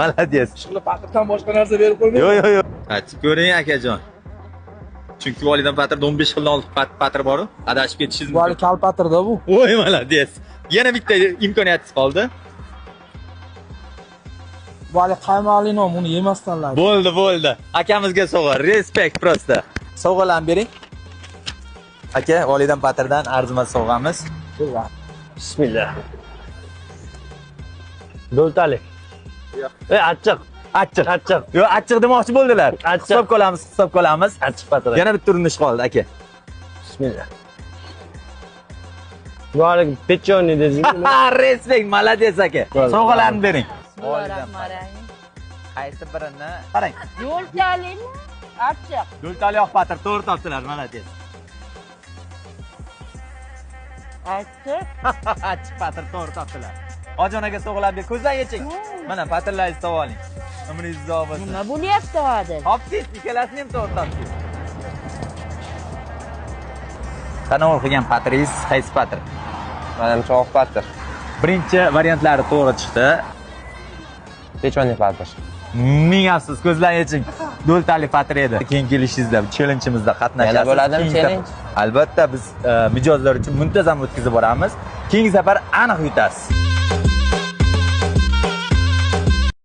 Молодец. Ishqilib patirdan boshqa narsa berib qo'ymayman. Yo'q. Aytib ko'ring akajon. Chunki volidan patirda 15 xildan olti patr bor-ku, adashib ketishingiz Bu hali mumkin. kal patirda bu. Voy, молодец. Yana bitta imkoniyatingiz qoldi. Bu hali qaymoqli non, buni yemasdanlar. Bo'ldi. Akamizga sovg'a. Respekt prosta. Sovg'alarni bering. Aka, volidan patirdan arzimas sovg'amiz. Bismillah. Do'ltalik. Achchiq. Yo'q, achchiq demoqchi bo'ldilar. Achchiq. Hisob qolamiz. Achchiq patira. Yana bitta urinish qoldi, aka. Bismillah. Bu hali pechoni dedingizmi? Respekt, молодец aka. Sovg'alarni bering. Bismillahirrahmanirrahim. Qaysi birini? Qarang. Yo'ltalimi? Achchiq. Do'ltali oq patir to'g'ri topdilar, молодец. Achchiq. Achchiq patir to'g'ri topdilar. Ojon aka sovg'alarni ko'zdan yeching. Mana patirlaringizni sovg'a oling. Umringiz uzoq bo'lsin. Nima bo'lyapti hozir? Topdingiz, ikkalasini ham to'g'ri topdingiz. Tanovul qilgan patringiz qaysi patr? Menimcha oq patir. Birinchi variantlari to'g'ri chiqdi. Pechoni patir. Ming afsus, ko'zdan yeching. Do'ltali patr edi. Keyin kelishingizda challenge'imizda qatnashasiz. Yana bo'ladimi challenge? Albatta biz mijozlar uchun muntazam o'tkazib boramiz. Keyingi safar aniq yutasiz.